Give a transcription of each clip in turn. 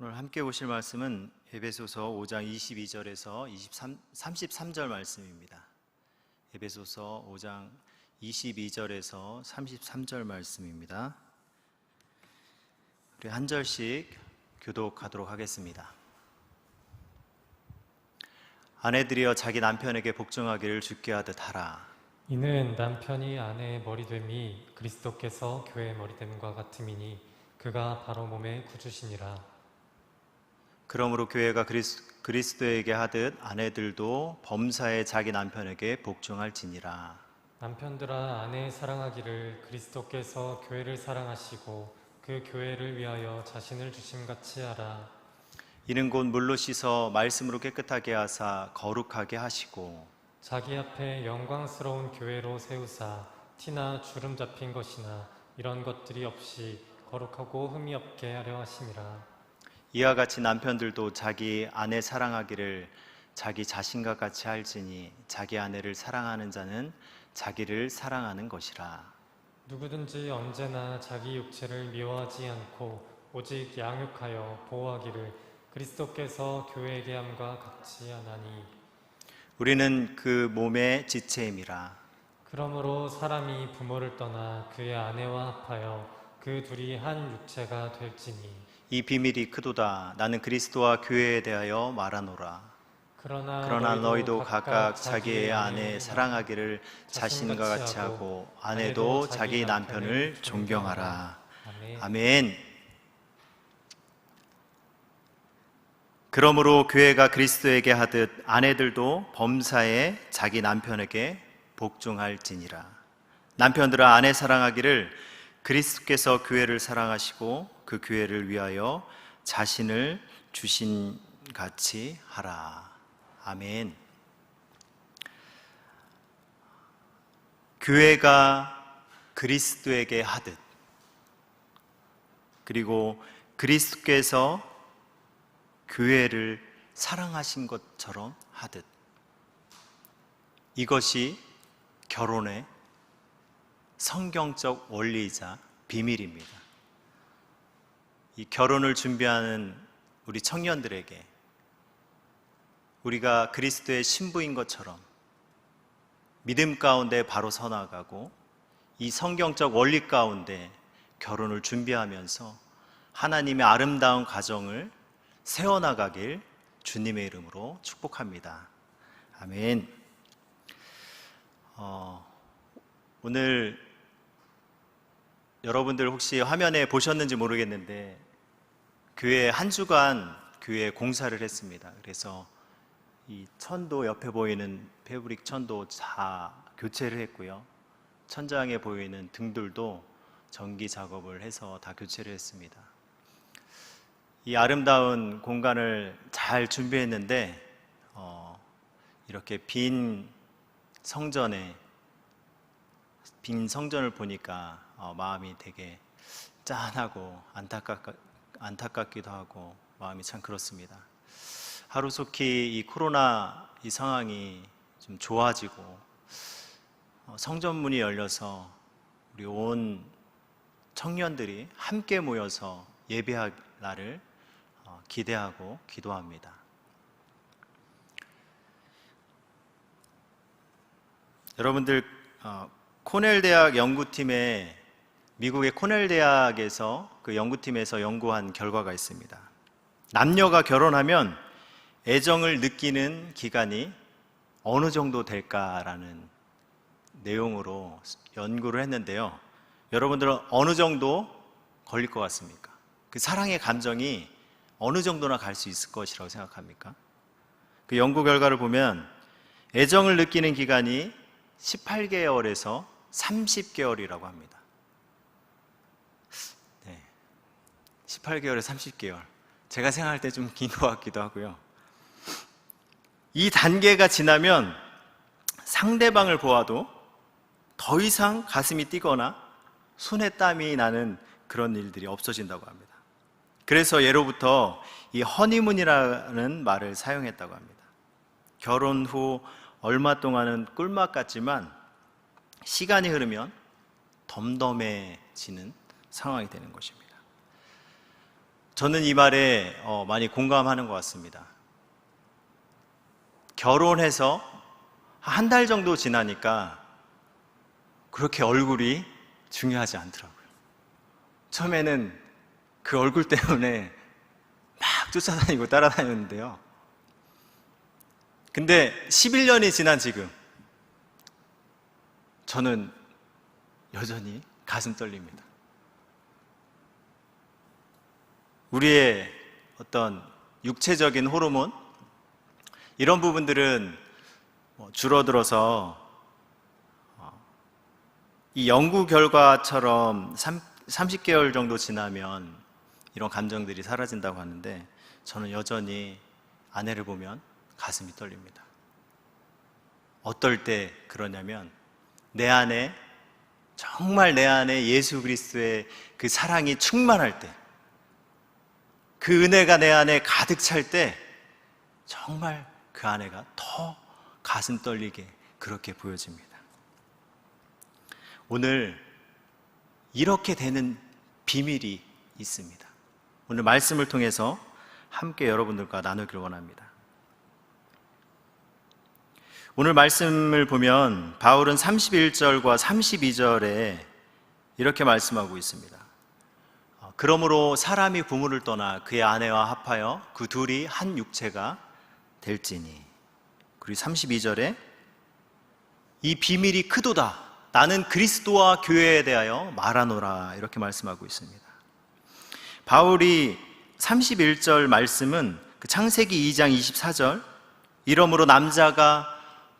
오늘 함께 보실 말씀은 에베소서 5장 22절에서 33절 말씀입니다. 에베소서 5장 22절에서 33절 말씀입니다. 우리 한 절씩 교독하도록 하겠습니다. 아내들이여 자기 남편에게 복종하기를 주께 하듯 하라. 이는 남편이 아내의 머리됨이 그리스도께서 교회의 머리됨과 같음이니 그가 바로 몸의 구주시니라. 그러므로 교회가 그리스도에게 하듯 아내들도 범사에 자기 남편에게 복종할지니라. 남편들아 아내 사랑하기를 그리스도께서 교회를 사랑하시고 그 교회를 위하여 자신을 주심같이 하라. 이는 곧 물로 씻어 말씀으로 깨끗하게 하사 거룩하게 하시고 자기 앞에 영광스러운 교회로 세우사 티나 주름 잡힌 것이나 이런 것들이 없이 거룩하고 흠이 없게 하려 하심이라. 이와 같이 남편들도 자기 아내 사랑하기를 자기 자신과 같이 할지니 자기 아내를 사랑하는 자는 자기를 사랑하는 것이라. 누구든지 언제나 자기 육체를 미워하지 않고 오직 양육하여 보호하기를 그리스도께서 교회에게 함과 같이 하나니. 우리는 그 몸의 지체임이라. 그러므로 사람이 부모를 떠나 그의 아내와 합하여 그 둘이 한 육체가 될지니. 이 비밀이 크도다. 나는 그리스도와 교회에 대하여 말하노라. 그러나 너희도 각각 자기의 아내 사랑하기를 자신과 같이 하고 아내도 자기 남편을 존경하라. 아멘. 그러므로 교회가 그리스도에게 하듯 아내들도 범사에 자기 남편에게 복종할지니라. 남편들아 아내 사랑하기를 그리스도께서 교회를 사랑하시고 그 교회를 위하여 자신을 주신 같이 하라. 아멘. 교회가 그리스도에게 하듯, 그리고 그리스도께서 교회를 사랑하신 것처럼 하듯, 이것이 결혼의 성경적 원리이자 비밀입니다. 이 결혼을 준비하는 우리 청년들에게 우리가 그리스도의 신부인 것처럼 믿음 가운데 바로 서나가고 이 성경적 원리 가운데 결혼을 준비하면서 하나님의 아름다운 가정을 세워나가길 주님의 이름으로 축복합니다. 아멘. 오늘 여러분들 혹시 화면에 보셨는지 모르겠는데 교회 한 주간 교회 공사를 했습니다. 그래서 이 천도 옆에 보이는 패브릭 천도 다 교체를 했고요. 천장에 보이는 등들도 전기 작업을 해서 다 교체를 했습니다. 이 아름다운 공간을 잘 준비했는데 이렇게 빈 성전을 보니까 마음이 되게 짠하고 안타깝기도 하고 마음이 참 그렇습니다. 하루속히 이 코로나 이 상황이 좀 좋아지고 성전문이 열려서 우리 온 청년들이 함께 모여서 예배할 날을 기대하고 기도합니다. 여러분들 코넬 대학 연구팀에 미국의 코넬 대학에서 그 연구팀에서 연구한 결과가 있습니다. 남녀가 결혼하면 애정을 느끼는 기간이 어느 정도 될까라는 내용으로 연구를 했는데요. 여러분들은 어느 정도 걸릴 것 같습니까? 그 사랑의 감정이 어느 정도나 갈 수 있을 것이라고 생각합니까? 그 연구 결과를 보면 애정을 느끼는 기간이 18개월에서 30개월이라고 합니다. 18개월에 30개월. 제가 생각할 때 좀 긴 것 같기도 하고요. 이 단계가 지나면 상대방을 보아도 더 이상 가슴이 뛰거나 손에 땀이 나는 그런 일들이 없어진다고 합니다. 그래서 예로부터 이 허니문이라는 말을 사용했다고 합니다. 결혼 후 얼마 동안은 꿀맛 같지만 시간이 흐르면 덤덤해지는 상황이 되는 것입니다. 저는 이 말에 많이 공감하는 것 같습니다. 결혼해서 한 달 정도 지나니까 그렇게 얼굴이 중요하지 않더라고요. 처음에는 그 얼굴 때문에 막 쫓아다니고 따라다녔는데요. 근데 11년이 지난 지금 저는 여전히 가슴 떨립니다. 우리의 어떤 육체적인 호르몬 이런 부분들은 줄어들어서 이 연구 결과처럼 30개월 정도 지나면 이런 감정들이 사라진다고 하는데 저는 여전히 아내를 보면 가슴이 떨립니다. 어떨 때 그러냐면 정말 내 안에 예수 그리스도의 그 사랑이 충만할 때, 그 은혜가 내 안에 가득 찰 때 정말 그 아내가 더 가슴 떨리게 그렇게 보여집니다. 오늘 이렇게 되는 비밀이 있습니다. 오늘 말씀을 통해서 함께 여러분들과 나누기를 원합니다. 오늘 말씀을 보면 바울은 31절과 32절에 이렇게 말씀하고 있습니다. 그러므로 사람이 부모를 떠나 그의 아내와 합하여 그 둘이 한 육체가 될지니. 그리고 32절에 이 비밀이 크도다. 나는 그리스도와 교회에 대하여 말하노라. 이렇게 말씀하고 있습니다. 바울이 31절 말씀은 그 창세기 2장 24절 이러므로 남자가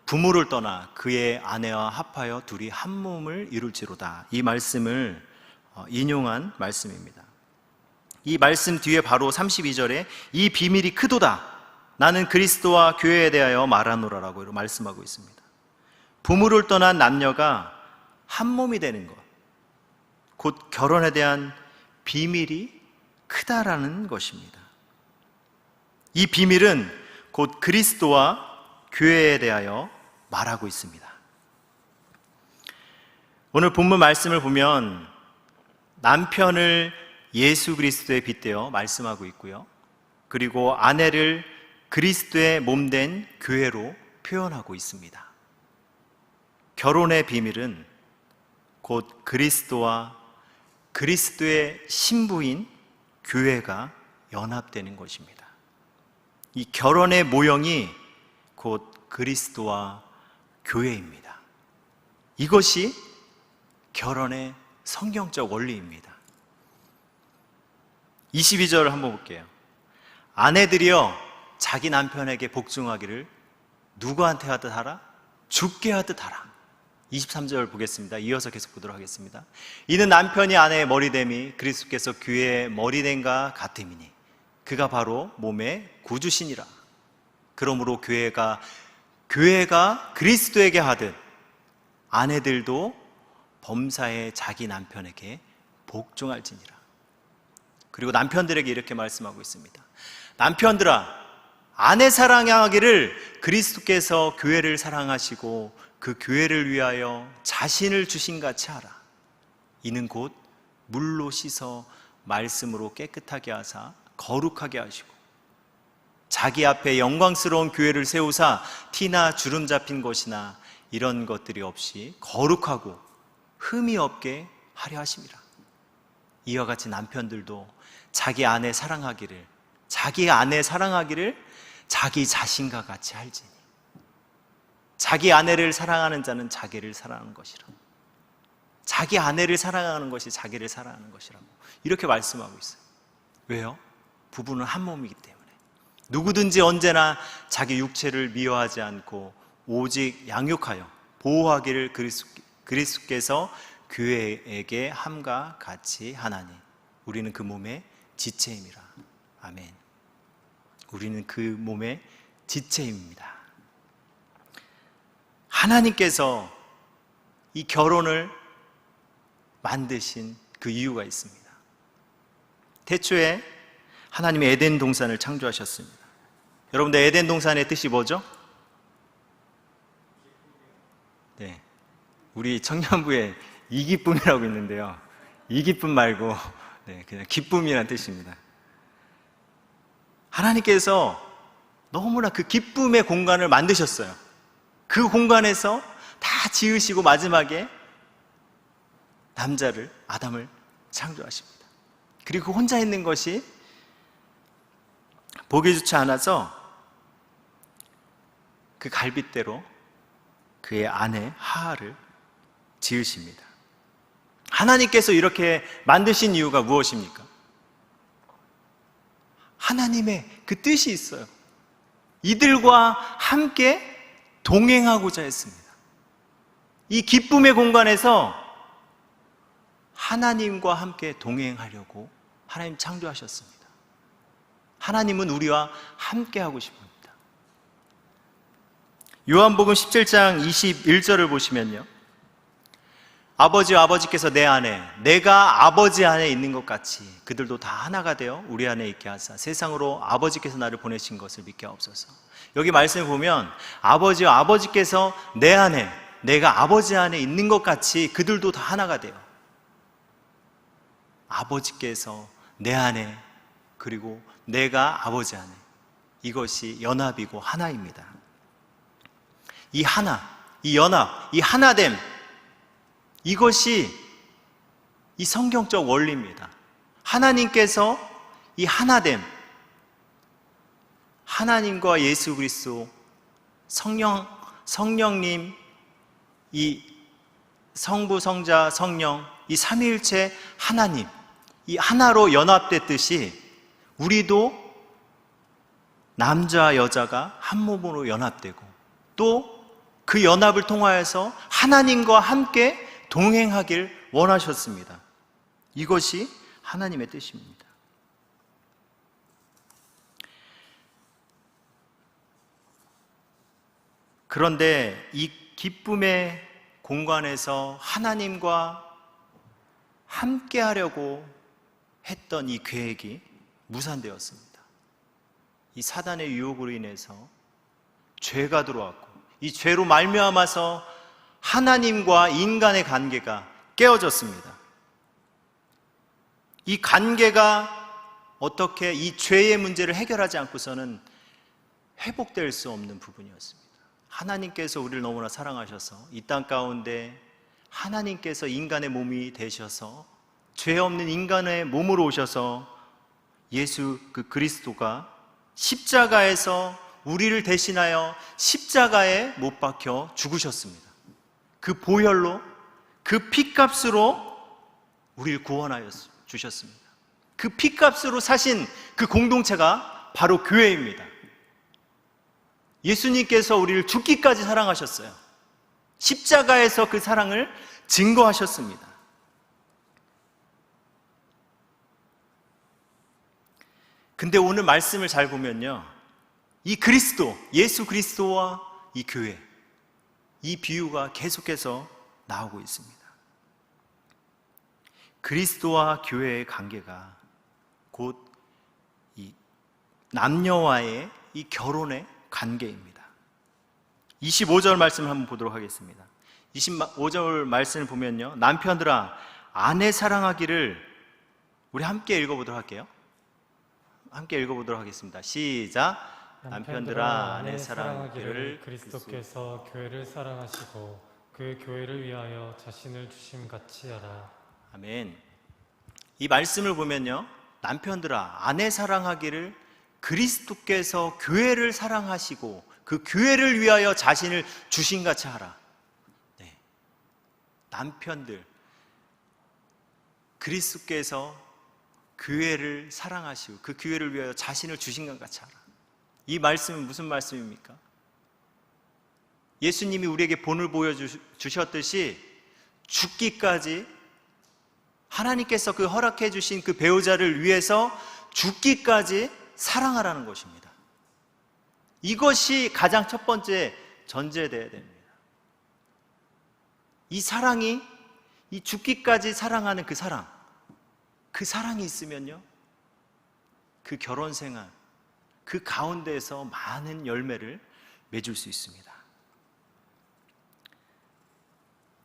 부모를 떠나 그의 아내와 합하여 둘이 한 몸을 이룰지로다. 이 말씀을 인용한 말씀입니다. 이 말씀 뒤에 바로 32절에 이 비밀이 크도다. 나는 그리스도와 교회에 대하여 말하노라라고 말씀하고 있습니다. 부모를 떠난 남녀가 한 몸이 되는 것, 곧 결혼에 대한 비밀이 크다라는 것입니다. 이 비밀은 곧 그리스도와 교회에 대하여 말하고 있습니다. 오늘 본문 말씀을 보면 남편을 예수 그리스도에 빗대어 말씀하고 있고요. 그리고 아내를 그리스도의 몸된 교회로 표현하고 있습니다. 결혼의 비밀은 곧 그리스도와 그리스도의 신부인 교회가 연합되는 것입니다. 이 결혼의 모형이 곧 그리스도와 교회입니다. 이것이 결혼의 성경적 원리입니다. 22절을 한번 볼게요. 아내들이여 자기 남편에게 복종하기를 누구한테 하듯 하라? 주께 하듯 하라. 23절 보겠습니다. 이어서 계속 보도록 하겠습니다. 이는 남편이 아내의 머리됨이 그리스도께서 교회의 머리됨과 같음이니 그가 바로 몸의 구주시니라. 그러므로 교회가 그리스도에게 하듯 아내들도 범사에 자기 남편에게 복종할지니라. 그리고 남편들에게 이렇게 말씀하고 있습니다. 남편들아, 아내 사랑하기를 그리스도께서 교회를 사랑하시고 그 교회를 위하여 자신을 주신 같이 하라. 이는 곧 물로 씻어 말씀으로 깨끗하게 하사 거룩하게 하시고 자기 앞에 영광스러운 교회를 세우사 티나 주름 잡힌 것이나 이런 것들이 없이 거룩하고 흠이 없게 하려 하심이라. 이와 같이 남편들도 자기 아내 사랑하기를 자기 자신과 같이 할지니 자기 아내를 사랑하는 자는 자기를 사랑하는 것이라. 자기 아내를 사랑하는 것이 자기를 사랑하는 것이라고 이렇게 말씀하고 있어요. 왜요? 부부는 한 몸이기 때문에 누구든지 언제나 자기 육체를 미워하지 않고 오직 양육하여 보호하기를 그리스도께서 교회에게 함과 같이 하나니 우리는 그 몸의 지체임이라. 아멘. 우리는 그 몸의 지체입니다. 하나님께서 이 결혼을 만드신 그 이유가 있습니다. 태초에 하나님이 에덴 동산을 창조하셨습니다. 여러분들 에덴 동산의 뜻이 뭐죠? 네, 우리 청년부에 이기쁨이라고 있는데요. 이기쁨 말고 그냥 기쁨이라는 뜻입니다. 하나님께서 너무나 그 기쁨의 공간을 만드셨어요. 그 공간에서 다 지으시고 마지막에 남자를, 아담을 창조하십니다. 그리고 혼자 있는 것이 보기 좋지 않아서 그 갈빗대로 그의 아내 하하를 지으십니다. 하나님께서 이렇게 만드신 이유가 무엇입니까? 하나님의 그 뜻이 있어요. 이들과 함께 동행하고자 했습니다. 이 기쁨의 공간에서 하나님과 함께 동행하려고 하나님 창조하셨습니다. 하나님은 우리와 함께 하고 싶습니다. 요한복음 17장 21절을 보시면요, 아버지와 아버지께서 내 안에, 내가 아버지 안에 있는 것 같이 그들도 다 하나가 되어 우리 안에 있게 하사 세상으로 아버지께서 나를 보내신 것을 믿게 하옵소서. 여기 말씀을 보면 아버지와 아버지께서 내 안에, 내가 아버지 안에 있는 것 같이 그들도 다 하나가 돼요. 아버지께서 내 안에, 그리고 내가 아버지 안에, 이것이 연합이고 하나입니다. 이 하나, 이 연합, 이 하나됨, 이것이 이 성경적 원리입니다. 하나님께서 이 하나됨, 하나님과 예수 그리스도, 성령님, 이 성부, 성자, 성령, 이 삼위일체 하나님, 이 하나로 연합됐듯이 우리도 남자, 여자가 한 몸으로 연합되고 또 그 연합을 통하여서 하나님과 함께 동행하길 원하셨습니다. 이것이 하나님의 뜻입니다. 그런데 이 기쁨의 공간에서 하나님과 함께 하려고 했던 이 계획이 무산되었습니다. 이 사단의 유혹으로 인해서 죄가 들어왔고, 이 죄로 말미암아서 하나님과 인간의 관계가 깨어졌습니다. 이 관계가 어떻게 이 죄의 문제를 해결하지 않고서는 회복될 수 없는 부분이었습니다. 하나님께서 우리를 너무나 사랑하셔서 이 땅 가운데 하나님께서 인간의 몸이 되셔서 죄 없는 인간의 몸으로 오셔서 예수 그 그리스도가 십자가에서 우리를 대신하여 십자가에 못 박혀 죽으셨습니다. 그 보혈로, 그 피값으로 우리를 구원하여 주셨습니다. 그 피값으로 사신 그 공동체가 바로 교회입니다. 예수님께서 우리를 죽기까지 사랑하셨어요. 십자가에서 그 사랑을 증거하셨습니다. 근데 오늘 말씀을 잘 보면요, 이 그리스도, 예수 그리스도와 이 교회, 이 비유가 계속해서 나오고 있습니다. 그리스도와 교회의 관계가 곧 이 남녀와의 이 결혼의 관계입니다. 25절 말씀을 한번 보도록 하겠습니다. 25절 말씀을 보면요, 남편들아 아내 사랑하기를, 우리 함께 읽어보도록 할게요. 함께 읽어보도록 하겠습니다. 시작. 남편들아 아내 사랑하기를 그리스도께서 교회를 사랑하시고 그 교회를 위하여 자신을 주심같이 하라. 아멘. 이 말씀을 보면요, 남편들아 아내 사랑하기를 그리스도께서 교회를 사랑하시고 그 교회를 위하여 자신을 주심같이 하라. 네. 남편들, 그리스도께서 교회를 사랑하시고 그 교회를 위하여 자신을 주신 것 같이 하라. 이 말씀은 무슨 말씀입니까? 예수님이 우리에게 본을 보여주셨듯이 죽기까지 하나님께서 그 허락해 주신 그 배우자를 위해서 죽기까지 사랑하라는 것입니다. 이것이 가장 첫 번째 전제되어야 됩니다. 이 사랑이, 이 죽기까지 사랑하는 그 사랑이 있으면요, 그 결혼 생활, 그 가운데에서 많은 열매를 맺을 수 있습니다.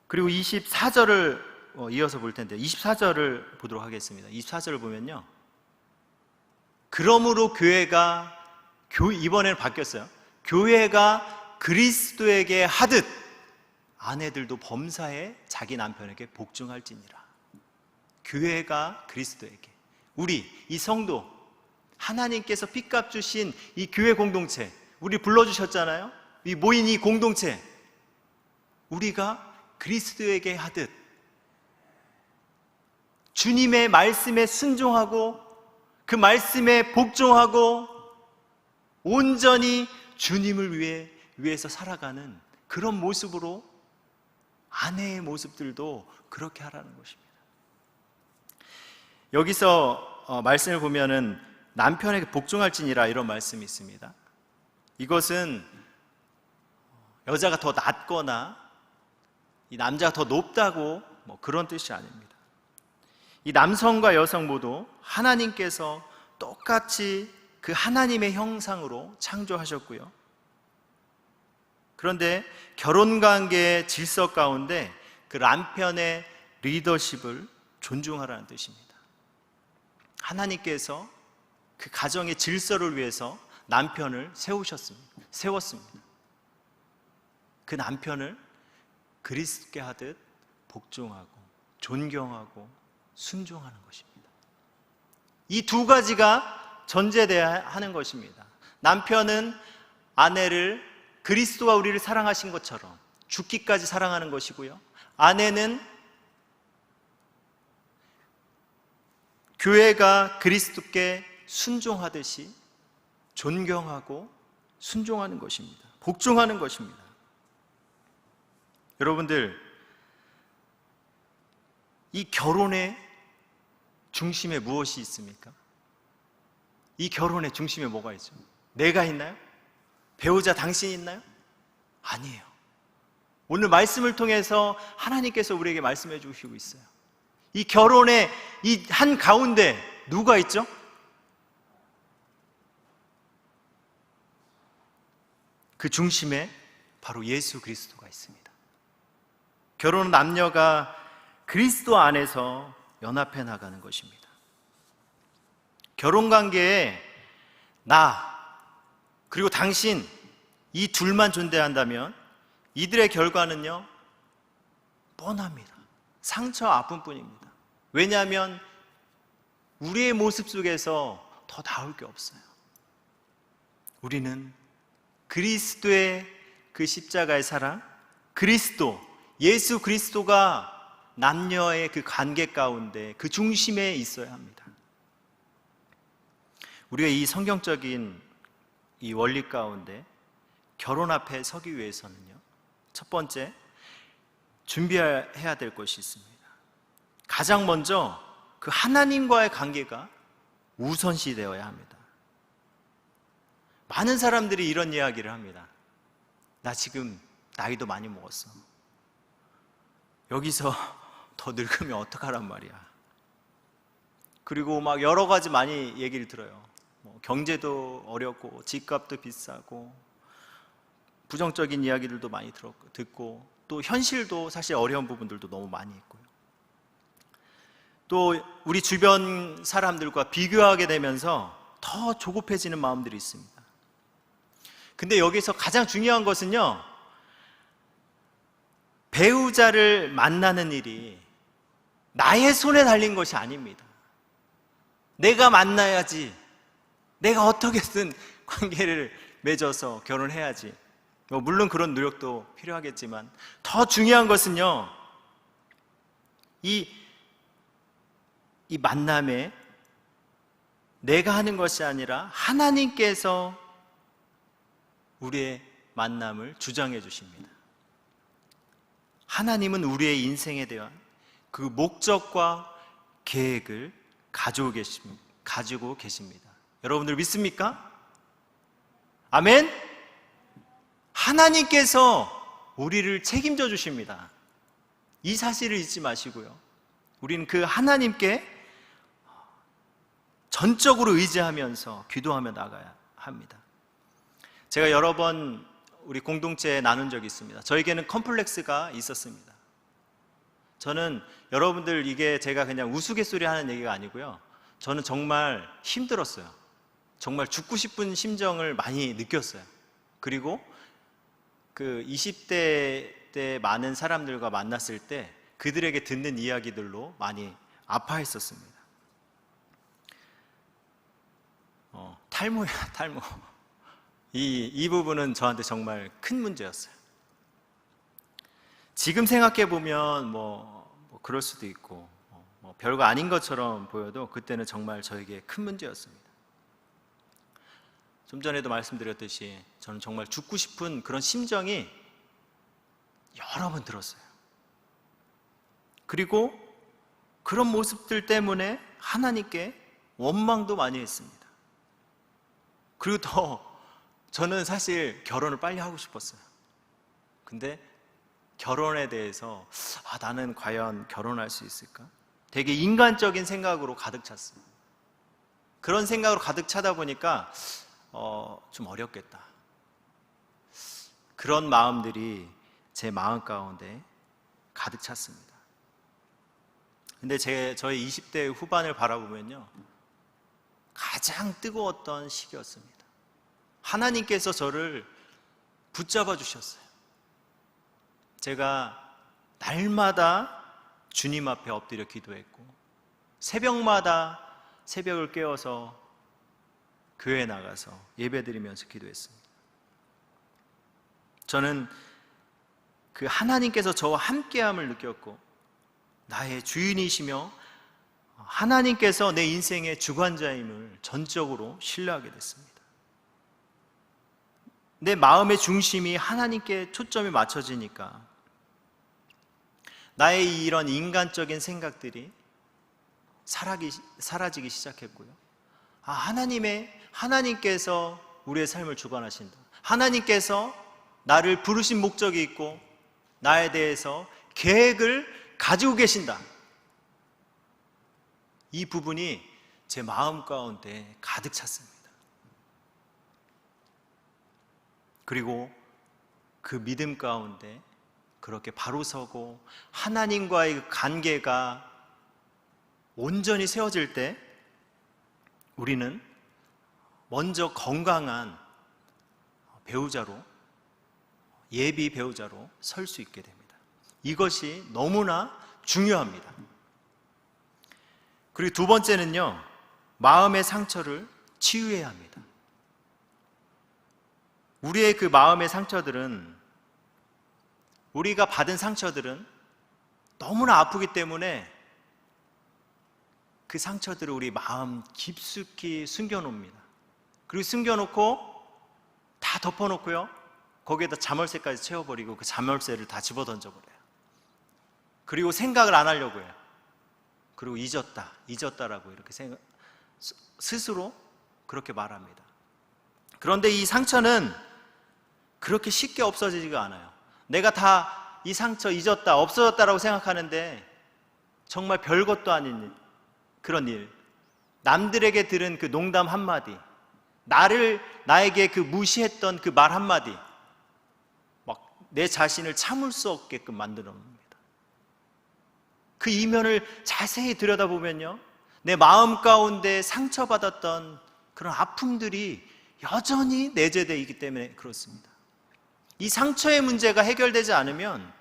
그리고 24절을 이어서 볼 텐데 24절을 보도록 하겠습니다. 24절을 보면요, 그러므로 교회가 이번에는 바뀌었어요. 교회가 그리스도에게 하듯 아내들도 범사에 자기 남편에게 복종할지니라. 교회가 그리스도에게, 우리 이 성도, 하나님께서 핏값 주신 이 교회 공동체, 우리 불러주셨잖아요. 이 모인 이 공동체, 우리가 그리스도에게 하듯 주님의 말씀에 순종하고 그 말씀에 복종하고 온전히 주님을 위해서 살아가는 그런 모습으로 아내의 모습들도 그렇게 하라는 것입니다. 여기서 말씀을 보면은 남편에게 복종할지니라 이런 말씀이 있습니다. 이것은 여자가 더 낫거나 이 남자가 더 높다고 그런 뜻이 아닙니다. 이 남성과 여성 모두 하나님께서 똑같이 그 하나님의 형상으로 창조하셨고요. 그런데 결혼관계의 질서 가운데 그 남편의 리더십을 존중하라는 뜻입니다. 하나님께서 그 가정의 질서를 위해서 남편을 세웠습니다. 그 남편을 그리스도께 하듯 복종하고 존경하고 순종하는 것입니다. 이 두 가지가 전제되어야 하는 것입니다. 남편은 아내를 그리스도가 우리를 사랑하신 것처럼 죽기까지 사랑하는 것이고요. 아내는 교회가 그리스도께 순종하듯이 존경하고 순종하는 것입니다. 복종하는 것입니다. 여러분들, 이 결혼의 중심에 무엇이 있습니까? 이 결혼의 중심에 뭐가 있죠? 내가 있나요? 배우자 당신이 있나요? 아니에요. 오늘 말씀을 통해서 하나님께서 우리에게 말씀해 주시고 있어요. 이 결혼의 이 한 가운데 누가 있죠? 그 중심에 바로 예수 그리스도가 있습니다. 결혼은 남녀가 그리스도 안에서 연합해 나가는 것입니다. 결혼관계에 나 그리고 당신 이 둘만 존재한다면 이들의 결과는요 뻔합니다. 상처 아픔뿐입니다. 왜냐하면 우리의 모습 속에서 더 나올 게 없어요. 우리는 그리스도의 그 십자가의 사랑, 그리스도, 예수 그리스도가 남녀의 그 관계 가운데 그 중심에 있어야 합니다. 우리가 이 성경적인 이 원리 가운데 결혼 앞에 서기 위해서는요, 첫 번째 준비해야 될 것이 있습니다. 가장 먼저 그 하나님과의 관계가 우선시 되어야 합니다. 많은 사람들이 이런 이야기를 합니다. 나 지금 나이도 많이 먹었어. 여기서 더 늙으면 어떡하란 말이야. 그리고 막 여러 가지 많이 얘기를 들어요. 경제도 어렵고 집값도 비싸고 부정적인 이야기들도 많이 듣고 또 현실도 사실 어려운 부분들도 너무 많이 있고요. 또 우리 주변 사람들과 비교하게 되면서 더 조급해지는 마음들이 있습니다. 근데 여기서 가장 중요한 것은요, 배우자를 만나는 일이 나의 손에 달린 것이 아닙니다. 내가 만나야지, 내가 어떻게든 관계를 맺어서 결혼해야지. 물론 그런 노력도 필요하겠지만 더 중요한 것은요, 이 만남에 내가 하는 것이 아니라 하나님께서 우리의 만남을 주장해 주십니다. 하나님은 우리의 인생에 대한 그 목적과 계획을 가지고 계십니다. 여러분들 믿습니까? 아멘? 하나님께서 우리를 책임져 주십니다. 이 사실을 잊지 마시고요. 우리는 그 하나님께 전적으로 의지하면서 기도하며 나가야 합니다. 제가 여러 번 우리 공동체에 나눈 적이 있습니다. 저에게는 컴플렉스가 있었습니다. 저는 여러분들 이게 제가 그냥 우스갯소리 하는 얘기가 아니고요. 저는 정말 힘들었어요. 정말 죽고 싶은 심정을 많이 느꼈어요. 그리고 그 20대 때 많은 사람들과 만났을 때 그들에게 듣는 이야기들로 많이 아파했었습니다. 탈모야, 탈모. 이 부분은 저한테 정말 큰 문제였어요. 지금 생각해보면 뭐 그럴 수도 있고, 뭐 별거 아닌 것처럼 보여도 그때는 정말 저에게 큰 문제였습니다. 좀 전에도 말씀드렸듯이 저는 정말 죽고 싶은 그런 심정이 여러 번 들었어요. 그리고 그런 모습들 때문에 하나님께 원망도 많이 했습니다. 그리고 더 저는 사실 결혼을 빨리 하고 싶었어요. 근데 결혼에 대해서 나는 과연 결혼할 수 있을까? 되게 인간적인 생각으로 가득 찼어요. 그런 생각으로 가득 차다 보니까 좀 어렵겠다. 그런 마음들이 제 마음 가운데 가득 찼습니다. 근데 저의 20대 후반을 바라보면요, 가장 뜨거웠던 시기였습니다. 하나님께서 저를 붙잡아 주셨어요. 제가 날마다 주님 앞에 엎드려 기도했고, 새벽마다 새벽을 깨워서 교회에 나가서 예배드리면서 기도했습니다. 저는 그 하나님께서 저와 함께함을 느꼈고, 나의 주인이시며 하나님께서 내 인생의 주관자임을 전적으로 신뢰하게 됐습니다. 내 마음의 중심이 하나님께 초점이 맞춰지니까 나의 이런 인간적인 생각들이 사라지기 시작했고요. 하나님께서 우리의 삶을 주관하신다. 하나님께서 나를 부르신 목적이 있고 나에 대해서 계획을 가지고 계신다. 이 부분이 제 마음 가운데 가득 찼습니다. 그리고 그 믿음 가운데 그렇게 바로 서고 하나님과의 그 관계가 온전히 세워질 때 우리는 먼저 건강한 배우자로, 예비 배우자로 설 수 있게 됩니다. 이것이 너무나 중요합니다. 그리고 두 번째는요, 마음의 상처를 치유해야 합니다. 우리의 그 마음의 상처들은, 우리가 받은 상처들은 너무나 아프기 때문에 그 상처들을 우리 마음 깊숙이 숨겨놓습니다. 그리고 숨겨놓고 다 덮어놓고요, 거기에다 자물쇠까지 채워버리고 그 자물쇠를 다 집어던져버려요. 그리고 생각을 안 하려고 해요. 그리고 잊었다라고 이렇게 스스로 그렇게 말합니다. 그런데 이 상처는 그렇게 쉽게 없어지지가 않아요. 내가 다 이 상처 잊었다, 없어졌다라고 생각하는데 정말 별것도 아닌 그런 일, 남들에게 들은 그 농담 한마디, 나에게 그 무시했던 그 말 한마디, 막 내 자신을 참을 수 없게끔 만들어 놓습니다. 그 이면을 자세히 들여다보면요, 내 마음 가운데 상처받았던 그런 아픔들이 여전히 내재되어 있기 때문에 그렇습니다. 이 상처의 문제가 해결되지 않으면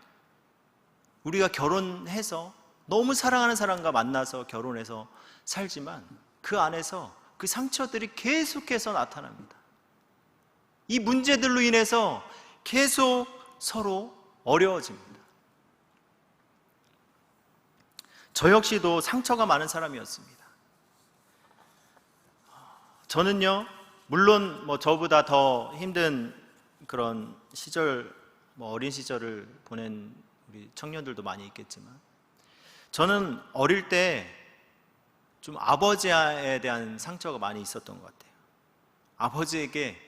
우리가 결혼해서 너무 사랑하는 사람과 만나서 결혼해서 살지만 그 안에서 그 상처들이 계속해서 나타납니다. 이 문제들로 인해서 계속 서로 어려워집니다. 저 역시도 상처가 많은 사람이었습니다. 저는요, 물론 저보다 더 힘든 그런 시절, 어린 시절을 보낸 우리 청년들도 많이 있겠지만, 저는 어릴 때 좀 아버지에 대한 상처가 많이 있었던 것 같아요. 아버지에게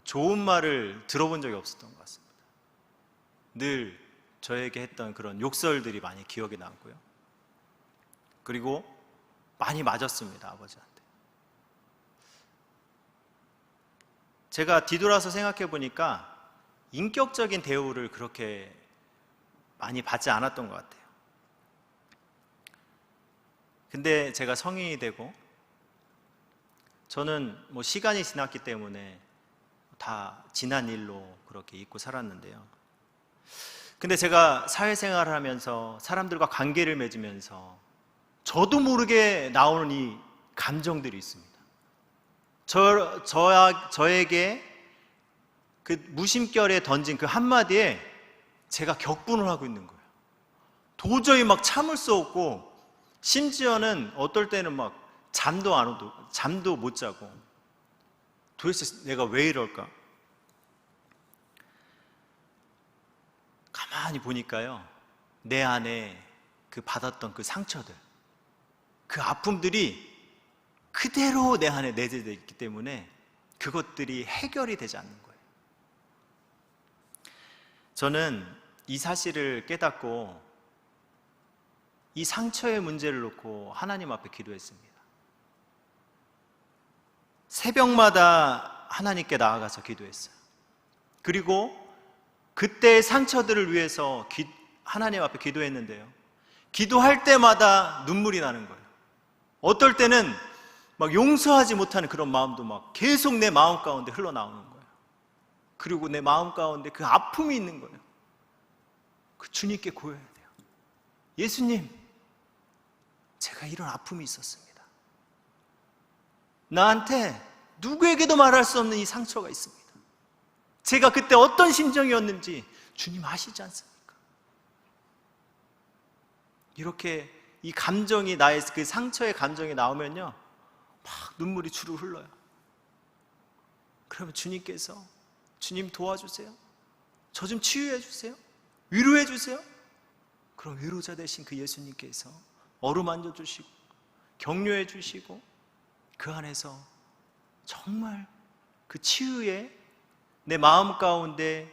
좋은 말을 들어본 적이 없었던 것 같습니다. 늘 저에게 했던 그런 욕설들이 많이 기억에 남고요. 그리고 많이 맞았습니다, 아버지한테. 제가 뒤돌아서 생각해 보니까 인격적인 대우를 그렇게 많이 받지 않았던 것 같아요. 근데 제가 성인이 되고 저는 뭐 시간이 지났기 때문에 다 지난 일로 그렇게 잊고 살았는데요. 근데 제가 사회생활을 하면서 사람들과 관계를 맺으면서 저도 모르게 나오는 이 감정들이 있습니다. 저에게 그 무심결에 던진 그 한마디에 제가 격분을 하고 있는 거예요. 도저히 막 참을 수 없고, 심지어는 어떨 때는 막 잠도 못 자고, 도대체 내가 왜 이럴까? 가만히 보니까요, 내 안에 그 받았던 그 상처들, 그 아픔들이 그대로 내 안에 내재되어 있기 때문에 그것들이 해결이 되지 않는 거예요. 저는 이 사실을 깨닫고 이 상처의 문제를 놓고 하나님 앞에 기도했습니다. 새벽마다 하나님께 나아가서 기도했어요. 그리고 그때의 상처들을 위해서 하나님 앞에 기도했는데요, 기도할 때마다 눈물이 나는 거예요. 어떨 때는 막 용서하지 못하는 그런 마음도 막 계속 내 마음 가운데 흘러나오는 거예요. 그리고 내 마음 가운데 그 아픔이 있는 거예요. 그 주님께 고해야 돼요. 예수님, 제가 이런 아픔이 있었습니다. 나한테 누구에게도 말할 수 없는 이 상처가 있습니다. 제가 그때 어떤 심정이었는지 주님 아시지 않습니까? 이렇게 이 감정이, 나의 그 상처의 감정이 나오면요, 막 눈물이 주르 흘러요. 그러면 주님께서, 주님 도와주세요, 저 좀 치유해 주세요, 위로해 주세요. 그럼 위로자 되신 그 예수님께서 어루만져 주시고 격려해 주시고, 그 안에서 정말 그 치유에 내 마음 가운데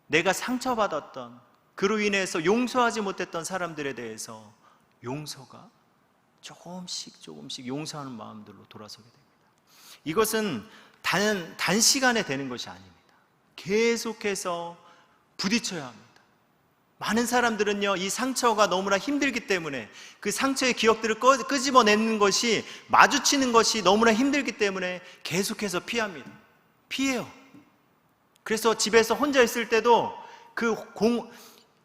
내가 상처받았던, 그로 인해서 용서하지 못했던 사람들에 대해서 용서가 조금씩 용서하는 마음들로 돌아서게 됩니다. 이것은 단시간에 되는 것이 아닙니다. 계속해서 부딪혀야 합니다. 많은 사람들은요, 이 상처가 너무나 힘들기 때문에, 그 상처의 기억들을 끄집어내는 것이, 마주치는 것이 너무나 힘들기 때문에 계속해서 피해요. 그래서 집에서 혼자 있을 때도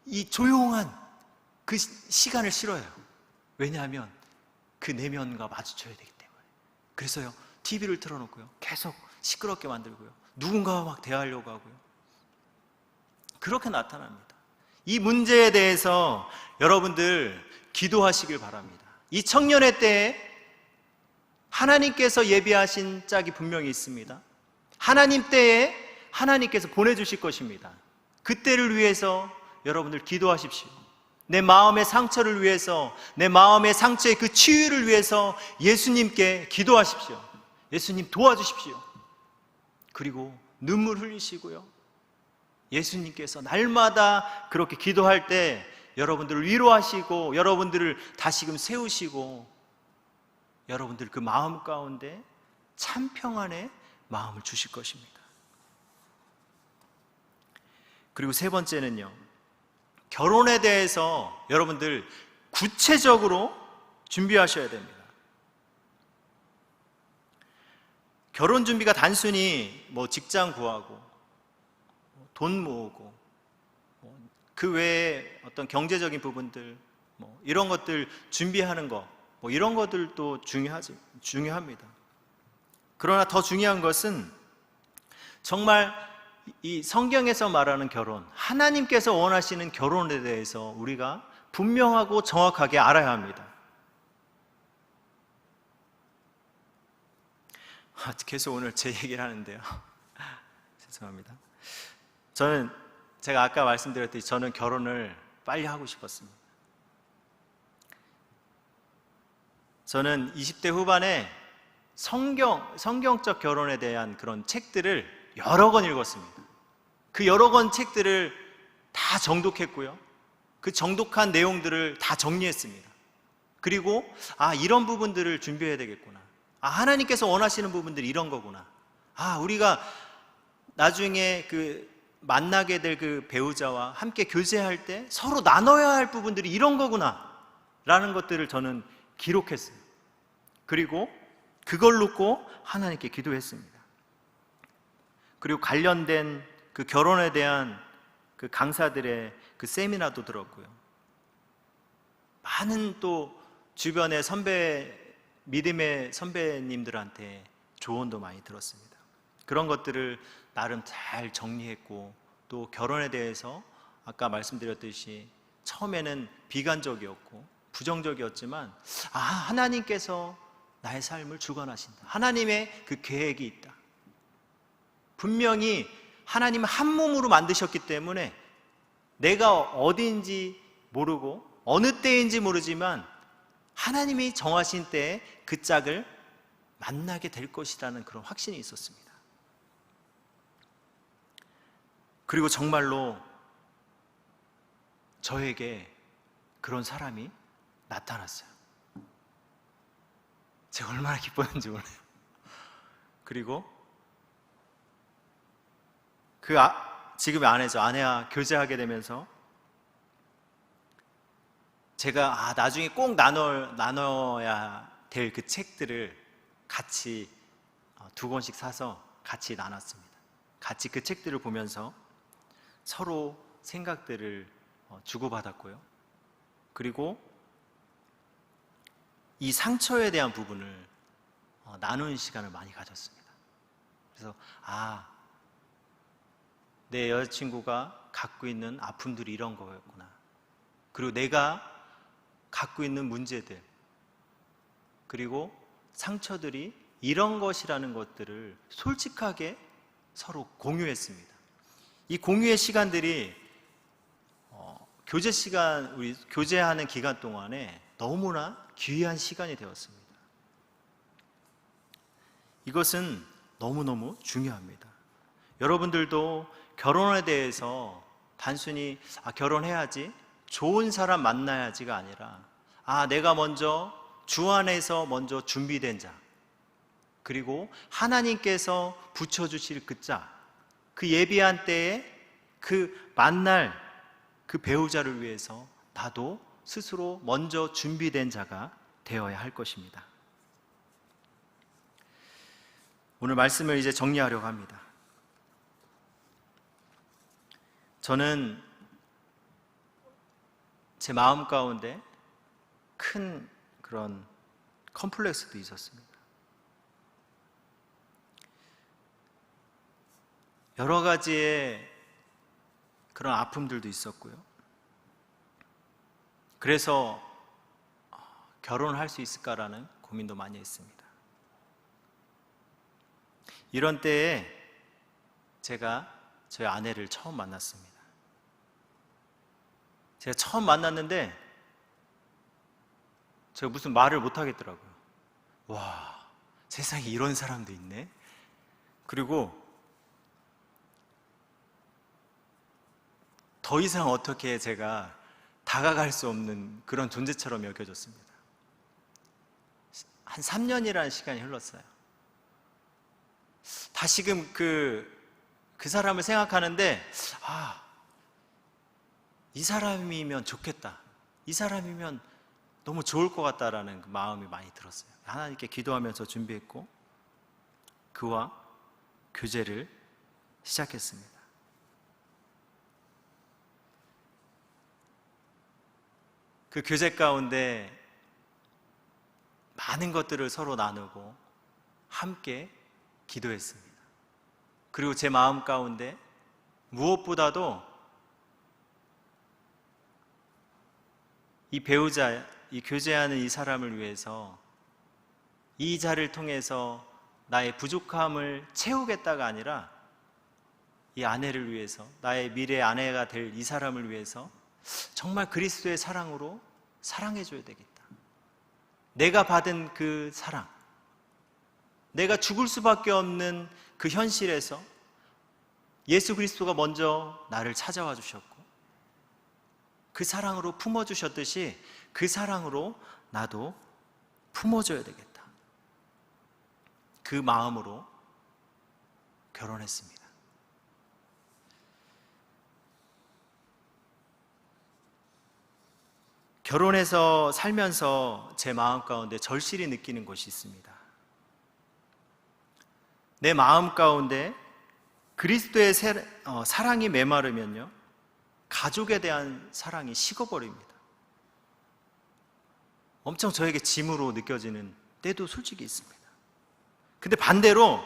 이 조용한 그 시간을 싫어해요. 왜냐하면 그 내면과 마주쳐야 되기 때문에. 그래서요, TV를 틀어놓고요, 계속 시끄럽게 만들고요, 누군가와 막 대화하려고 하고요. 그렇게 나타납니다. 이 문제에 대해서 여러분들 기도하시길 바랍니다. 이 청년의 때에 하나님께서 예비하신 짝이 분명히 있습니다. 하나님 때에 하나님께서 보내주실 것입니다. 그때를 위해서 여러분들 기도하십시오. 내 마음의 상처를 위해서, 내 마음의 상처의 그 치유를 위해서 예수님께 기도하십시오. 예수님 도와주십시오. 그리고 눈물 흘리시고요, 예수님께서 날마다 그렇게 기도할 때 여러분들을 위로하시고, 여러분들을 다시금 세우시고, 여러분들 그 마음 가운데 참 평안의 마음을 주실 것입니다. 그리고 세 번째는요, 결혼에 대해서 여러분들 구체적으로 준비하셔야 됩니다. 결혼 준비가 단순히 뭐 직장 구하고 돈 모으고 그 외에 어떤 경제적인 부분들, 이런 것들 준비하는 거, 이런 것들도 중요합니다. 그러나 더 중요한 것은 정말 이 성경에서 말하는 결혼, 하나님께서 원하시는 결혼에 대해서 우리가 분명하고 정확하게 알아야 합니다. 계속 오늘 제 얘기를 하는데요. 죄송합니다. 제가 아까 말씀드렸듯이 저는 결혼을 빨리 하고 싶었습니다. 저는 20대 후반에 성경적 결혼에 대한 그런 책들을 여러 권 읽었습니다. 그 여러 권 책들을 다 정독했고요, 그 정독한 내용들을 다 정리했습니다. 그리고 이런 부분들을 준비해야 되겠구나, 하나님께서 원하시는 부분들이 이런 거구나, 우리가 나중에 그 만나게 될 그 배우자와 함께 교제할 때 서로 나눠야 할 부분들이 이런 거구나 라는 것들을 저는 기록했어요. 그리고 그걸 놓고 하나님께 기도했습니다. 그리고 관련된 그 결혼에 대한 그 강사들의 그 세미나도 들었고요. 많은 또 주변의 믿음의 선배님들한테 조언도 많이 들었습니다. 그런 것들을 나름 잘 정리했고, 또 결혼에 대해서 아까 말씀드렸듯이 처음에는 비관적이었고 부정적이었지만, 하나님께서 나의 삶을 주관하신다. 하나님의 그 계획이 있다. 분명히 하나님은 한 몸으로 만드셨기 때문에 내가 어디인지 모르고 어느 때인지 모르지만 하나님이 정하신 때에 그 짝을 만나게 될 것이라는 그런 확신이 있었습니다. 그리고 정말로 저에게 그런 사람이 나타났어요. 제가 얼마나 기뻤는지 몰라요. 그리고 지금의 아내죠. 아내와 교제하게 되면서 제가 나중에 꼭 나눠야 될 그 책들을 같이 2권씩 사서 같이 나눴습니다. 같이 그 책들을 보면서 서로 생각들을 주고받았고요. 그리고 이 상처에 대한 부분을 나누는 시간을 많이 가졌습니다. 그래서 내 여자친구가 갖고 있는 아픔들이 이런 거였구나. 그리고 내가 갖고 있는 문제들, 그리고 상처들이 이런 것이라는 것들을 솔직하게 서로 공유했습니다. 이 공유의 시간들이 교제 시간, 우리 교제하는 기간 동안에 너무나 귀한 시간이 되었습니다. 이것은 너무너무 중요합니다. 여러분들도 결혼에 대해서 단순히 결혼해야지, 좋은 사람 만나야지가 아니라 내가 먼저 주 안에서 먼저 준비된 자, 그리고 하나님께서 붙여주실 그 짝, 그 예비한 때에 그 만날 그 배우자를 위해서 나도 스스로 먼저 준비된 자가 되어야 할 것입니다. 오늘 말씀을 이제 정리하려고 합니다. 저는 제 마음 가운데 큰 그런 컴플렉스도 있었습니다. 여러 가지의 그런 아픔들도 있었고요. 그래서 결혼을 할 수 있을까라는 고민도 많이 했습니다. 이런 때에 제가 저희 아내를 처음 만났습니다. 제가 처음 만났는데 제가 무슨 말을 못 하겠더라고요. 와, 세상에 이런 사람도 있네. 그리고 더 이상 어떻게 제가 다가갈 수 없는 그런 존재처럼 여겨졌습니다. 한 3년이라는 시간이 흘렀어요. 다시금 그 사람을 생각하는데 이 사람이면 좋겠다, 이 사람이면 너무 좋을 것 같다라는 그 마음이 많이 들었어요. 하나님께 기도하면서 준비했고 그와 교제를 시작했습니다. 그 교제 가운데 많은 것들을 서로 나누고 함께 기도했습니다. 그리고 제 마음 가운데 무엇보다도 이 배우자, 이 교제하는 이 사람을 위해서 이 자를 통해서 나의 부족함을 채우겠다가 아니라 이 아내를 위해서, 나의 미래 아내가 될 이 사람을 위해서 정말 그리스도의 사랑으로 사랑해줘야 되겠다. 내가 받은 그 사랑, 내가 죽을 수밖에 없는 그 현실에서 예수 그리스도가 먼저 나를 찾아와 주셨고 그 사랑으로 품어주셨듯이 그 사랑으로 나도 품어줘야 되겠다. 그 마음으로 결혼했습니다. 결혼해서 살면서 제 마음 가운데 절실히 느끼는 것이 있습니다. 내 마음 가운데 그리스도의 사랑이 메마르면요, 가족에 대한 사랑이 식어버립니다. 엄청 저에게 짐으로 느껴지는 때도 솔직히 있습니다. 근데 반대로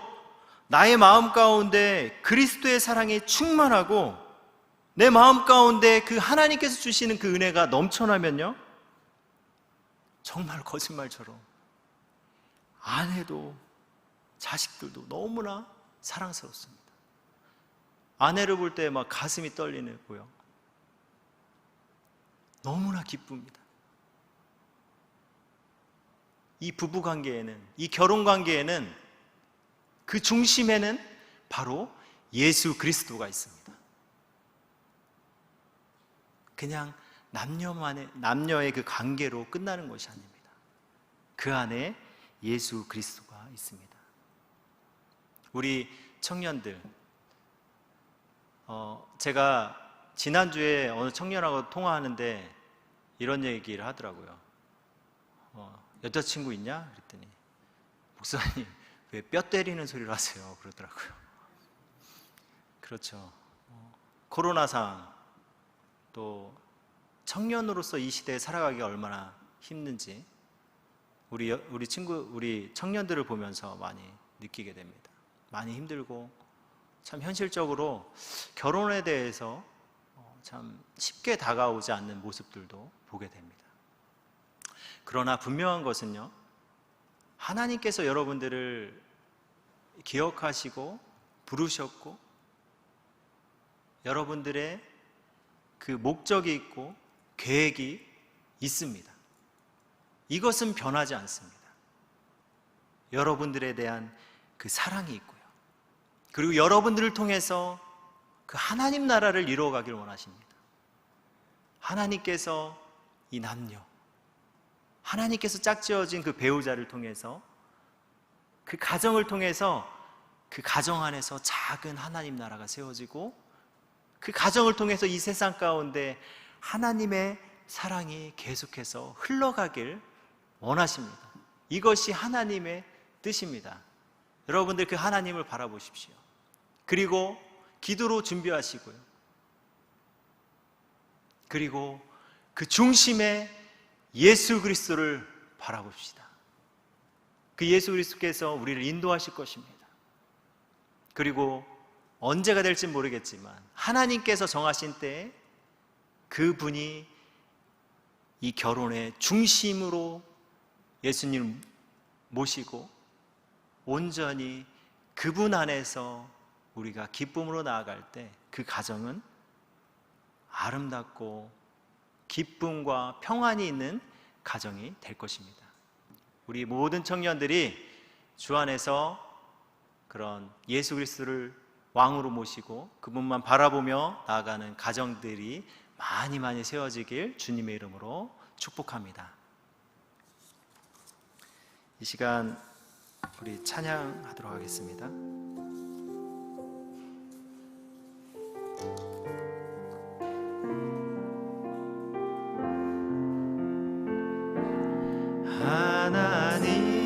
나의 마음 가운데 그리스도의 사랑이 충만하고 내 마음 가운데 그 하나님께서 주시는 그 은혜가 넘쳐나면요, 정말 거짓말처럼 아내도 자식들도 너무나 사랑스럽습니다. 아내를 볼 때 막 가슴이 떨리고요, 너무나 기쁩니다. 이 부부 관계에는, 이 결혼 관계에는 그 중심에는 바로 예수 그리스도가 있습니다. 그냥 남녀의 그 관계로 끝나는 것이 아닙니다. 그 안에 예수 그리스도가 있습니다. 우리 청년들, 제가 지난주에 어느 청년하고 통화하는데 이런 얘기를 하더라고요. 여자친구 있냐? 그랬더니 목사님 왜 뼈 때리는 소리를 하세요? 그러더라고요. 그렇죠. 코로나상 또 청년으로서 이 시대에 살아가기가 얼마나 힘든지 우리 청년들을 보면서 많이 느끼게 됩니다. 많이 힘들고 참 현실적으로 결혼에 대해서 참 쉽게 다가오지 않는 모습들도 보게 됩니다. 그러나 분명한 것은요, 하나님께서 여러분들을 기억하시고 부르셨고 여러분들의 그 목적이 있고 계획이 있습니다. 이것은 변하지 않습니다. 여러분들에 대한 그 사랑이 있고요, 그리고 여러분들을 통해서 그 하나님 나라를 이루어가길 원하십니다. 하나님께서 이 남녀, 하나님께서 짝지어진 그 배우자를 통해서, 그 가정을 통해서 그 가정 안에서 작은 하나님 나라가 세워지고, 그 가정을 통해서 이 세상 가운데 하나님의 사랑이 계속해서 흘러가길 원하십니다. 이것이 하나님의 뜻입니다. 여러분들 그 하나님을 바라보십시오. 그리고 기도로 준비하시고요, 그리고 그 중심에 예수 그리스도를 바라봅시다. 그 예수 그리스도께서 우리를 인도하실 것입니다. 그리고 언제가 될지 모르겠지만 하나님께서 정하신 때에 그분이 이 결혼의 중심으로 예수님을 모시고 온전히 그분 안에서 우리가 기쁨으로 나아갈 때 그 가정은 아름답고 기쁨과 평안이 있는 가정이 될 것입니다. 우리 모든 청년들이 주 안에서 그런 예수 그리스도를 왕으로 모시고 그분만 바라보며 나아가는 가정들이 많이 세워지길 주님의 이름으로 축복합니다. 이 시간 우리 찬양하도록 하겠습니다.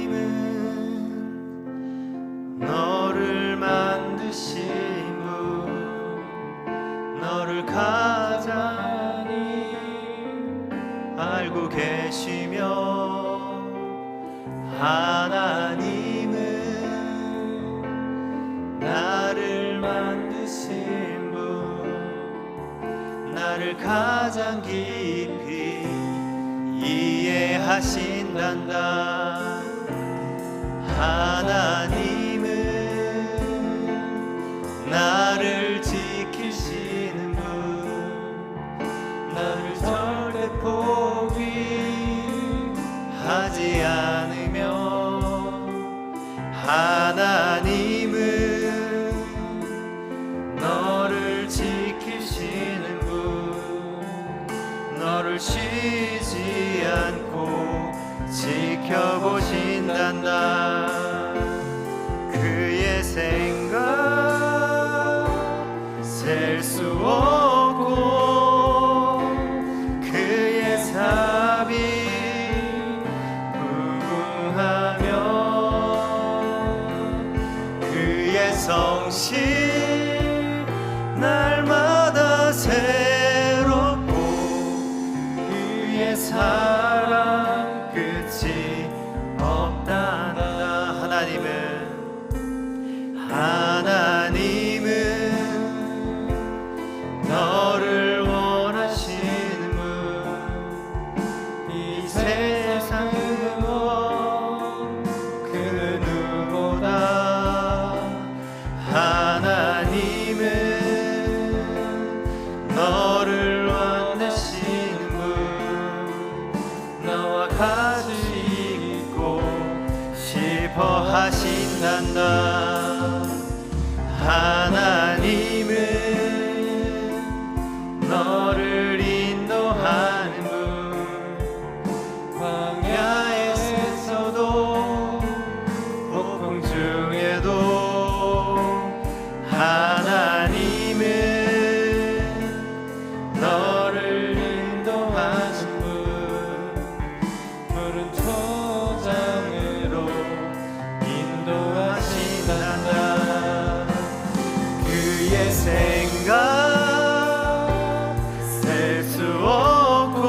하나님은 너를 만드신 분, 너를 가장 알고 계시며, 하나님은 나를 만드신 분, 나를 가장 깊이 이해하신단다. 하나님은 나를 지키시는 분, 나를 절대 포기하지 않으며, 하나님은 너를 지키시는 분, 너를 쉬지 않고 지켜보신단다. 그의 생각 셀 수 없고 그의 삽이 무궁하며, 그의 성실 날마다 새롭고 그의 사랑 끝이 없단다. 하나님은 너를 원하시는 분, 이 세상 그 누구보다 하나님은 너를 원하시는 분, 너와 같이 있고 싶어 하신단다. 하나님은 너를 인도하는 분, 광야에서도 폭풍 중에도 하나님은 너를 인도하는 분, 푸른 초장으로 인도하신단다. 그의 생각 셀 수 없고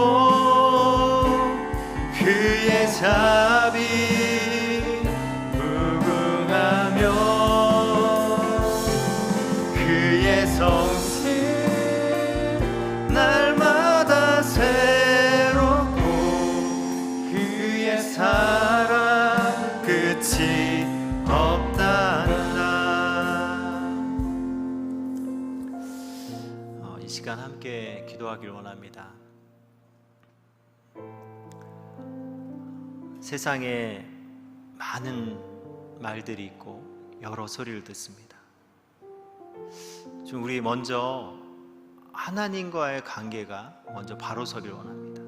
그의 자비 무궁하며 그의 성실 날마다 새롭고 그의 사랑 끝이 없단다. 이 시간 함께 기도하길 원합니다. 세상에 많은 말들이 있고 여러 소리를 듣습니다. 좀 우리 먼저 하나님과의 관계가 먼저 바로 서길 원합니다.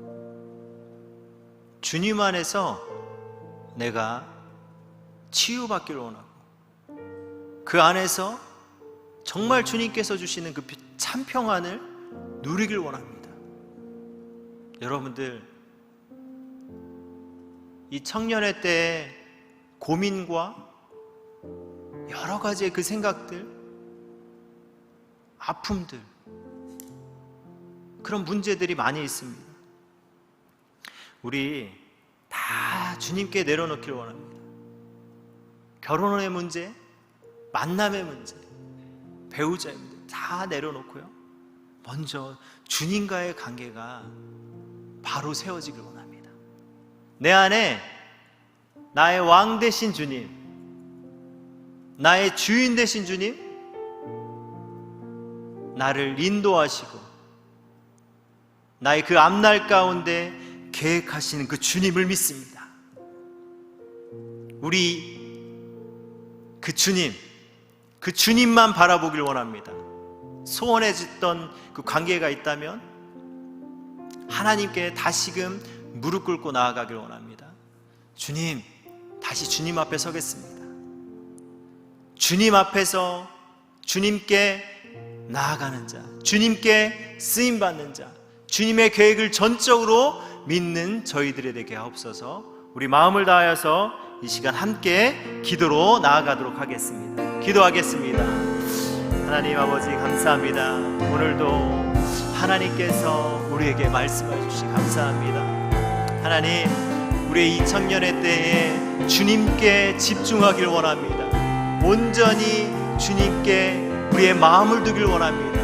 주님 안에서 내가 치유받기를 원하고 그 안에서 정말 주님께서 주시는 그 참 평안을 누리길 원합니다. 여러분들, 이 청년의 때의 고민과 여러 가지의 그 생각들, 아픔들, 그런 문제들이 많이 있습니다. 우리 다 주님께 내려놓기를 원합니다. 결혼의 문제, 만남의 문제, 배우자의 문제 다 내려놓고요, 먼저 주님과의 관계가 바로 세워지길 원합니다. 내 안에 나의 왕 되신 주님, 나의 주인 되신 주님, 나를 인도하시고 나의 그 앞날 가운데 계획하시는 그 주님을 믿습니다. 우리 그 주님만 바라보길 원합니다. 소원해졌던 그 관계가 있다면 하나님께 다시금 무릎 꿇고 나아가길 원합니다. 주님, 다시 주님 앞에 서겠습니다. 주님 앞에서 주님께 나아가는 자, 주님께 쓰임받는 자, 주님의 계획을 전적으로 믿는 저희들이 되게 하옵소서. 우리 마음을 다하여서 이 시간 함께 기도로 나아가도록 하겠습니다. 기도하겠습니다. 하나님 아버지, 감사합니다. 오늘도 하나님께서 우리에게 말씀해 주시 감사합니다. 하나님, 우리의 이 청년의 때에 주님께 집중하길 원합니다. 온전히 주님께 우리의 마음을 두길 원합니다.